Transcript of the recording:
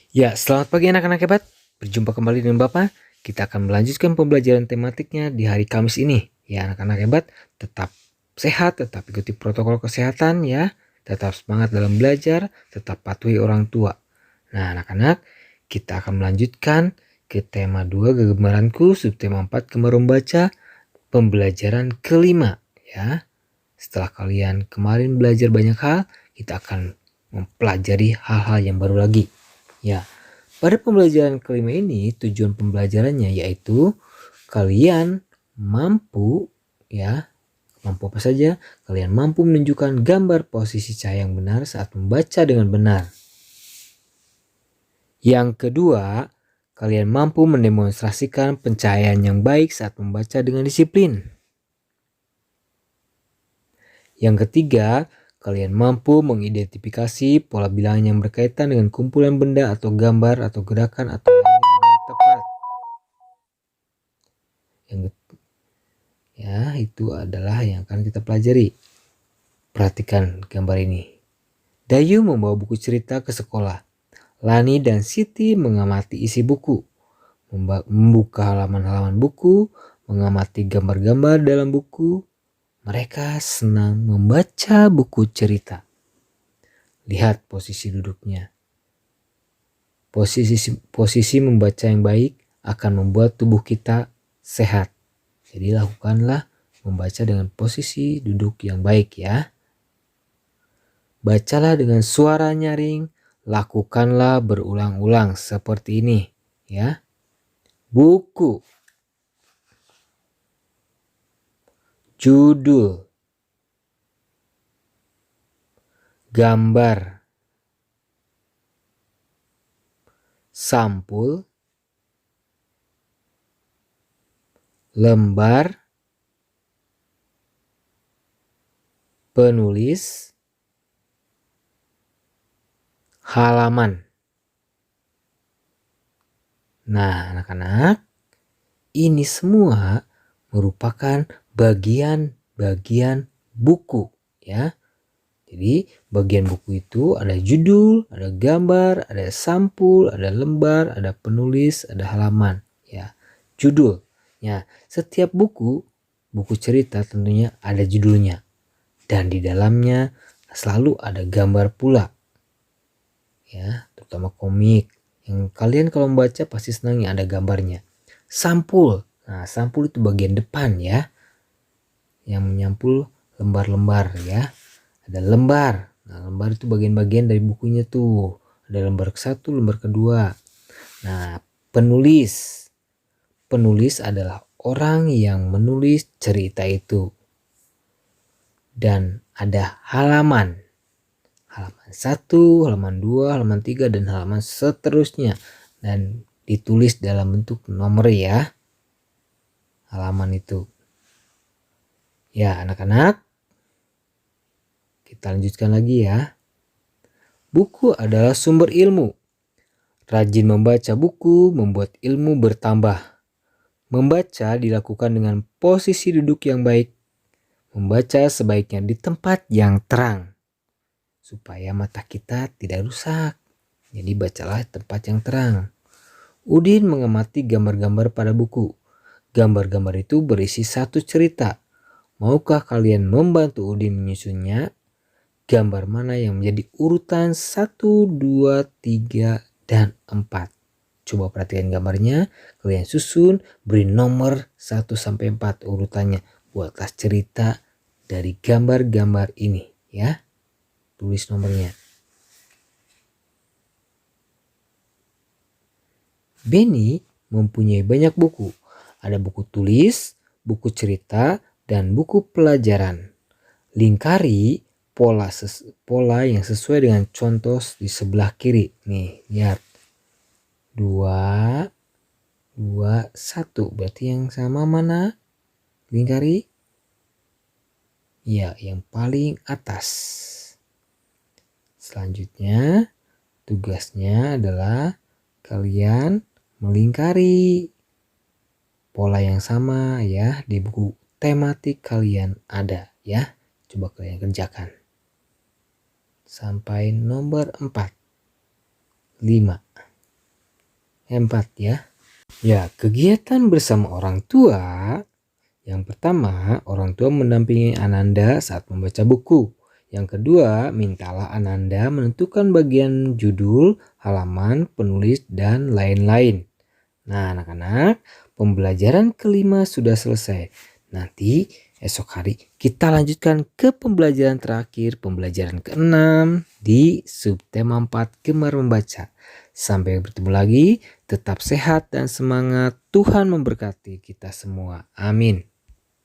Ya, selamat pagi anak-anak hebat. Berjumpa kembali dengan Bapak. Kita akan melanjutkan pembelajaran tematiknya di hari Kamis ini. Ya, anak-anak hebat, tetap sehat, tetap ikuti protokol kesehatan ya. Tetap semangat dalam belajar, tetap patuhi orang tua. Nah, anak-anak, kita akan melanjutkan ke tema 2 Kegemaranku, subtema 4 Gemar membaca, pembelajaran kelima ya. Setelah kalian kemarin belajar banyak hal, kita akan mempelajari hal-hal yang baru lagi. Ya, pada pembelajaran kelima ini tujuan pembelajarannya yaitu kalian mampu mampu apa saja? Kalian mampu menunjukkan gambar posisi cahaya yang benar saat membaca dengan benar. Yang kedua, kalian mampu mendemonstrasikan pencahayaan yang baik saat membaca dengan disiplin. Yang ketiga, kalian mampu mengidentifikasi pola bilangan yang berkaitan dengan kumpulan benda atau gambar atau gerakan atau lainnya dengan tepat. Itu adalah yang akan kita pelajari. Perhatikan gambar ini. Dayu membawa buku cerita ke sekolah. Lani dan Siti mengamati isi buku, membuka halaman-halaman buku, mengamati gambar-gambar dalam buku. Mereka senang membaca buku cerita. Lihat posisi duduknya. Posisi membaca yang baik akan membuat tubuh kita sehat. Jadi lakukanlah membaca dengan posisi duduk yang baik ya. Bacalah dengan suara nyaring, lakukanlah berulang-ulang seperti ini ya. Buku, judul, gambar, sampul, lembar, penulis, halaman. Nah, anak-anak, ini semua merupakan bagian-bagian buku ya. Jadi bagian buku itu ada judul, ada gambar, ada sampul, ada lembar, ada penulis, ada halaman ya. Judul. Ya, setiap buku cerita tentunya ada judulnya. Dan di dalamnya selalu ada gambar pula. Ya, terutama komik. Yang kalian kalau membaca pasti senang yang ada gambarnya. Sampul. Nah, sampul itu bagian depan ya. Yang menyampul lembar-lembar ya. Ada lembar. Nah, lembar itu bagian-bagian dari bukunya tuh. Ada lembar ke-1, lembar kedua. Nah, penulis. Penulis adalah orang yang menulis cerita itu. Dan ada halaman. Halaman 1, halaman 2, halaman 3, dan halaman seterusnya. Dan ditulis dalam bentuk nomor ya. Halaman itu. Ya anak-anak. Kita lanjutkan lagi ya. Buku adalah sumber ilmu. Rajin membaca buku membuat ilmu bertambah. Membaca dilakukan dengan posisi duduk yang baik. Membaca sebaiknya di tempat yang terang. Supaya mata kita tidak rusak. Jadi bacalah tempat yang terang. Udin mengamati gambar-gambar pada buku. Gambar-gambar itu berisi satu cerita. Maukah kalian membantu Udin menyusunnya? Gambar mana yang menjadi urutan 1, 2, 3, dan 4. Coba perhatikan gambarnya. Kalian susun, beri nomor 1 sampai 4 urutannya. Buatlah cerita dari gambar-gambar ini ya. Tulis nomornya. Benny mempunyai banyak buku. Ada buku tulis, buku cerita, dan buku pelajaran. Lingkari pola yang sesuai dengan contoh di sebelah kiri. Nih, lihat. 2, 2, 1. Berarti yang sama mana? Lingkari. Ya, yang paling atas. Selanjutnya, tugasnya adalah kalian melingkari pola yang sama ya di buku tematik kalian ada ya. Coba kalian kerjakan. Sampai nomor 4. 5. 4 ya. Ya, kegiatan bersama orang tua. Yang pertama, orang tua mendampingi Ananda saat membaca buku. Yang kedua, mintalah Ananda menentukan bagian judul, halaman, penulis, dan lain-lain. Nah, anak-anak, pembelajaran kelima sudah selesai. Nanti esok hari kita lanjutkan ke pembelajaran terakhir, pembelajaran ke-6 di subtema 4 Gemar Membaca. Sampai bertemu lagi, tetap sehat dan semangat. Tuhan memberkati kita semua. Amin.